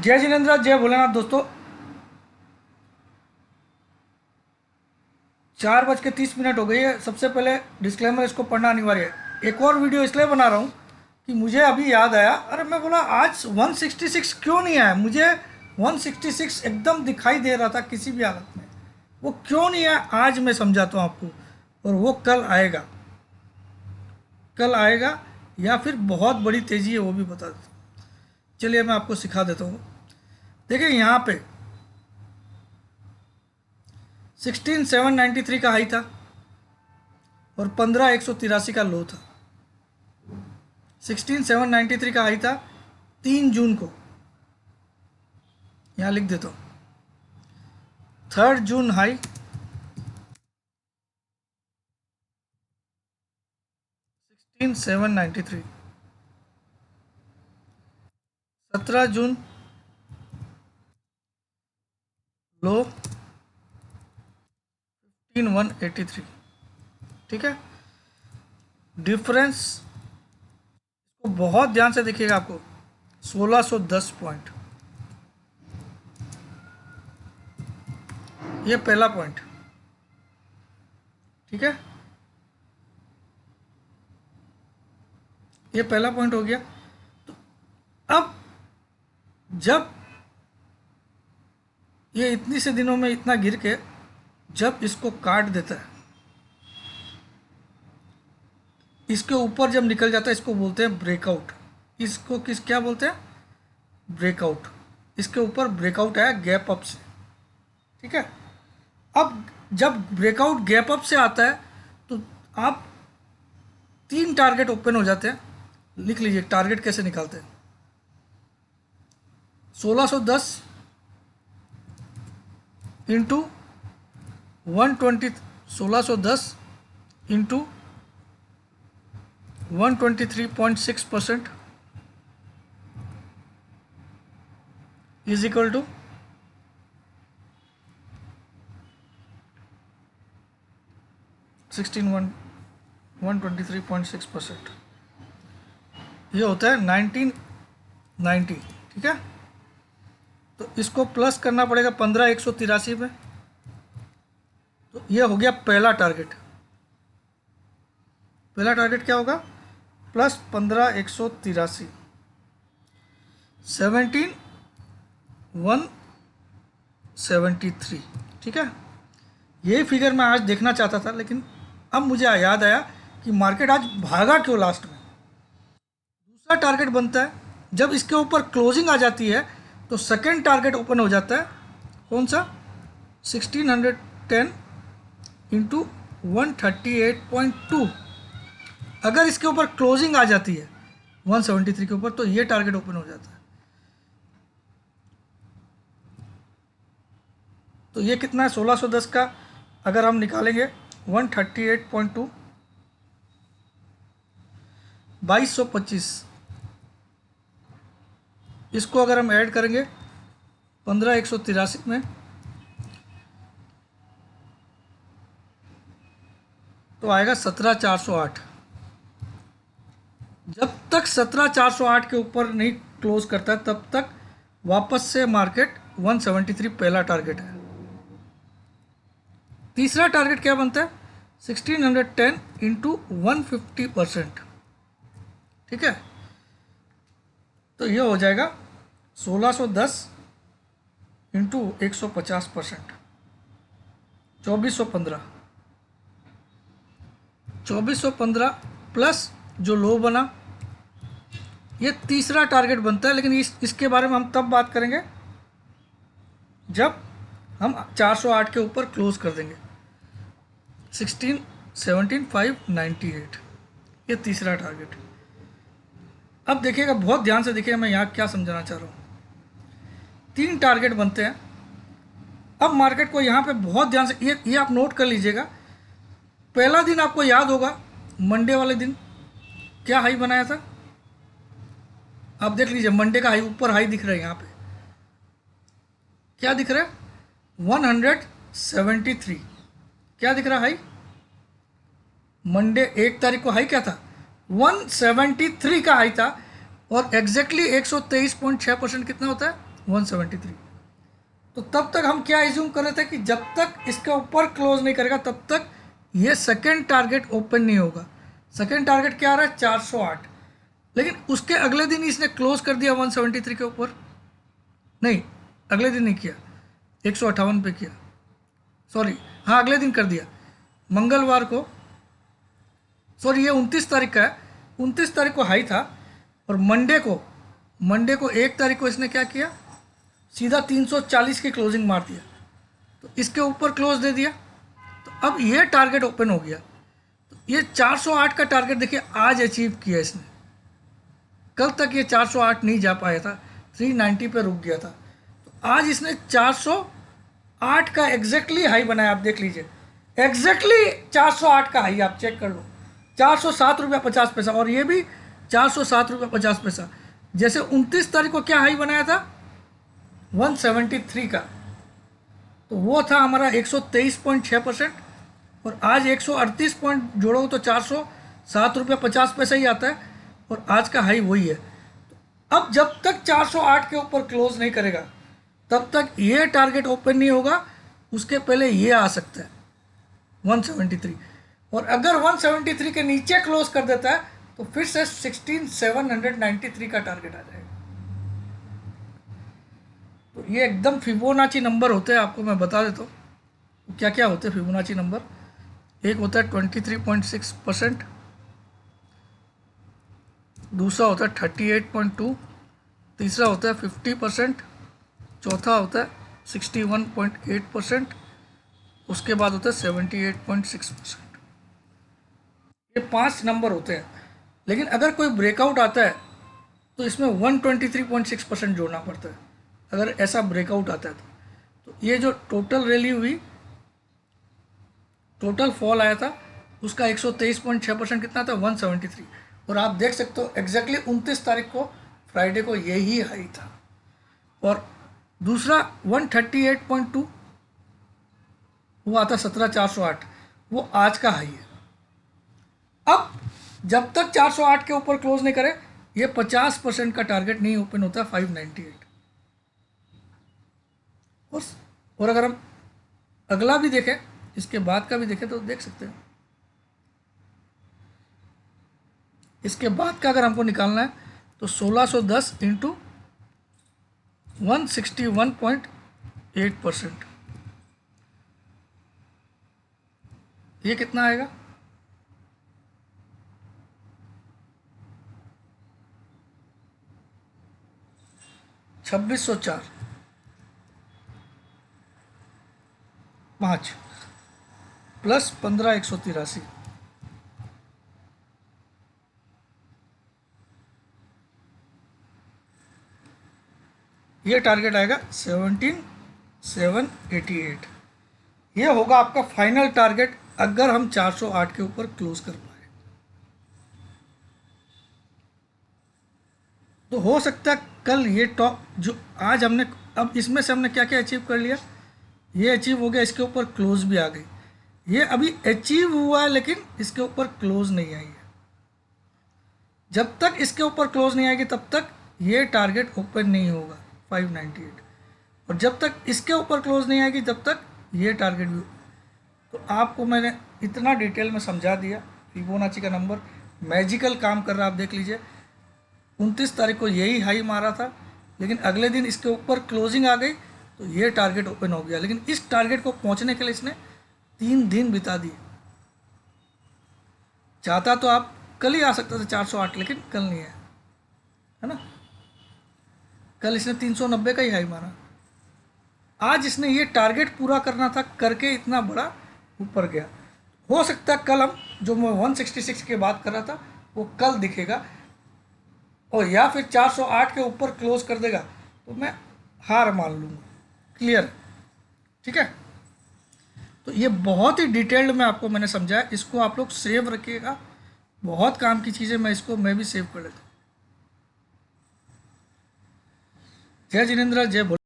जय जिनेन्द्र, जय भोलेनाथ। दोस्तों 4:30 हो गई है। सबसे पहले डिस्क्लेमर, इसको पढ़ना अनिवार्य है। एक और वीडियो इसलिए बना रहा हूँ कि मुझे अभी याद आया, अरे मैं बोला आज 166 क्यों नहीं आया। मुझे 166 एकदम दिखाई दे रहा था किसी भी हालत में, वो क्यों नहीं आया आज मैं समझाता हूँ आपको। और वो कल आएगा, कल आएगा या फिर बहुत बड़ी तेज़ी है वो भी बता देता हूँ। चलिए मैं आपको सिखा देता हूँ। देखिए यहाँ पे 16,793 का हाई था और 15,183 का लो था। 16,793 का हाई था 3 जून को, यहाँ लिख देता हूँ। 3 जून हाई, 16,793। 17 जून लो 15,183। ठीक है, डिफरेंस को बहुत ध्यान से देखिएगा। आपको 1610 पॉइंट, ये पहला पॉइंट। ठीक है, ये पहला पॉइंट हो गया। तो अब जब ये इतनी से दिनों में इतना गिर के जब इसको काट देता है, इसके ऊपर जब निकल जाता है, इसको बोलते हैं ब्रेकआउट। इसको क्या बोलते हैं? ब्रेकआउट। इसके ऊपर ब्रेकआउट आया गैप अप से। ठीक है, अब जब ब्रेकआउट गैप अप से आता है तो आप 3 टारगेट ओपन हो जाते हैं। लिख लीजिए टारगेट कैसे निकालते हैं। 1610 into 120, 1610 into 123.6% is equal to 123.6%। ये होता है 1990। ठीक है, तो इसको प्लस करना पड़ेगा 15,183 में। तो ये हो गया पहला टारगेट। पहला टारगेट क्या होगा? प्लस 15,183, 17,173। ठीक है, यही फिगर मैं आज देखना चाहता था, लेकिन अब मुझे याद आया कि मार्केट आज भागा क्यों लास्ट में। दूसरा टारगेट बनता है जब इसके ऊपर क्लोजिंग आ जाती है, तो सेकंड टारगेट ओपन हो जाता है। कौन सा? 1610 इंटू 138.2। अगर इसके ऊपर क्लोजिंग आ जाती है 173 के ऊपर, तो ये टारगेट ओपन हो जाता है। तो ये कितना है? 1610 का अगर हम निकालेंगे 138.2, 2225। इसको अगर हम ऐड करेंगे 15,183 में, तो आएगा 17,408। जब तक 17,408 के ऊपर नहीं क्लोज करता है, तब तक वापस से मार्केट 173 पहला टारगेट है। तीसरा टारगेट क्या बनता है? 1610 इंटू 150%। ठीक है, तो ये हो जाएगा 1610 इंटू 150%, 2415। 2415 प्लस जो लो बना, ये तीसरा टारगेट बनता है। लेकिन इसके बारे में हम तब बात करेंगे जब हम 408 के ऊपर क्लोज कर देंगे। 17,598, ये तीसरा टारगेट। अब देखिएगा, बहुत ध्यान से देखिएगा मैं यहाँ क्या समझाना चाह रहा हूँ। 3 टारगेट बनते हैं। अब मार्केट को यहाँ पे बहुत ध्यान से ये आप नोट कर लीजिएगा। पहला दिन आपको याद होगा, मंडे वाले दिन क्या हाई बनाया था? आप देख लीजिए, मंडे का हाई, ऊपर हाई दिख रहा है यहाँ पे। क्या दिख रहा है? 173। क्या दिख रहा है हाई? मंडे 1 तारीख को हाई क्या था? 173 का हाई था। और एग्जैक्टली 123.6% कितना होता है? 173। तो तब तक हम क्या एज्यूम कर रहे थे कि जब तक इसके ऊपर क्लोज नहीं करेगा तब तक ये सेकंड टारगेट ओपन नहीं होगा। सेकंड टारगेट क्या आ रहा है 408, लेकिन उसके अगले दिन इसने क्लोज कर दिया 173 के ऊपर। नहीं, अगले दिन नहीं किया, 158 पे किया, सॉरी, हाँ अगले दिन कर दिया, मंगलवार को, सॉरी ये 29 तारीख का है, 29 तारीख को हाई था और मंडे को 1 तारीख को इसने क्या किया, सीधा 340 की क्लोजिंग मार दिया, तो इसके ऊपर क्लोज दे दिया। तो अब ये टारगेट ओपन हो गया। तो ये 408 का टारगेट देखिए आज अचीव किया इसने। कल तक ये 408 नहीं जा पाया था, 390 पे रुक गया था। तो आज इसने 408 का एग्जैक्टली हाई बनाया, आप देख लीजिए, एग्जैक्टली 408 का हाई, आप चेक कर लो, 407 रुपया 50 पैसा, और ये भी 407 रुपया 50 पैसा। जैसे 29 तारीख को क्या हाई बनाया था 173 का, तो वो था हमारा 123.6%, और आज 138 पॉइंट जोड़ो तो 407 रुपया 50 पैसा ही आता है, और आज का हाई वही है। तो अब जब तक 408 के ऊपर क्लोज नहीं करेगा तब तक ये टारगेट ओपन नहीं होगा, उसके पहले ये आ सकता है 173, और अगर 173 के नीचे क्लोज कर देता है तो फिर से 16793 का टारगेट आ जाएगा। तो ये एकदम फिबोनाची नंबर होते हैं, आपको मैं बता देता हूँ क्या क्या होते हैं फिबोनाची नंबर। एक होता है 23.6%, दूसरा होता है 38.2, तीसरा होता है 50%, चौथा होता है 61.8%, उसके बाद होता है 78.6%। ये 5 नंबर होते हैं, लेकिन अगर कोई ब्रेकआउट आता है तो इसमें 123.6% जोड़ना पड़ता है, अगर ऐसा ब्रेकआउट आता है तो ये जो टोटल रैली हुई, टोटल फॉल आया था, उसका 123.6% कितना था 173, और आप देख सकते हो एग्जैक्टली 29 तारीख को फ्राइडे को यही हाई था। और दूसरा 138.2 वो आता 17408, वो आज का हाई है। अब जब तक 408 के ऊपर क्लोज नहीं करे ये 50% का टारगेट नहीं ओपन होता 598। और अगर हम अगला भी देखें, इसके बाद का भी देखें तो देख सकते हैं, इसके बाद का अगर हमको निकालना है तो 1610 इंटू 161.8%, ये कितना आएगा 2604 5 प्लस 15183, ये टारगेट आएगा 17788। ये होगा आपका फाइनल टारगेट अगर हम 408 के ऊपर क्लोज कर पाए। तो हो सकता है कल ये टॉप जो आज हमने, अब इसमें से हमने क्या क्या अचीव कर लिया, ये अचीव हो गया, इसके ऊपर क्लोज भी आ गई, ये अभी अचीव हुआ है लेकिन इसके ऊपर क्लोज नहीं आई है। जब तक इसके ऊपर क्लोज नहीं आएगी तब तक ये टारगेट ओपन नहीं होगा 598, और जब तक इसके ऊपर क्लोज नहीं आएगी तब तक ये टारगेट भी। तो आपको मैंने इतना डिटेल में समझा दिया, फिबोनाची का नंबर मैजिकल काम कर रहा है। आप देख लीजिए 29 तारीख को यही हाई मारा था, लेकिन अगले दिन इसके ऊपर क्लोजिंग आ गई तो ये टारगेट ओपन हो गया, लेकिन इस टारगेट को पहुंचने के लिए इसने 3 दिन बिता दिए। चाहता तो आप कल ही आ सकता था 408, लेकिन कल नहीं है ना, कल इसने 390 का ही हाई मारा। आज इसने ये टारगेट पूरा करना था, करके इतना बड़ा ऊपर गया। हो सकता है कल हम जो मैं 166 की बात कर रहा था वो कल दिखेगा, और या फिर 408 के ऊपर क्लोज कर देगा तो मैं हार मान लूँगा। क्लियर, ठीक है। तो ये बहुत ही डिटेल्ड में आपको मैंने समझाया, इसको आप लोग सेव रखिएगा, बहुत काम की चीज़ें, मैं भी सेव कर लेता हूँ। जय जिनेंद्र, जय भोले।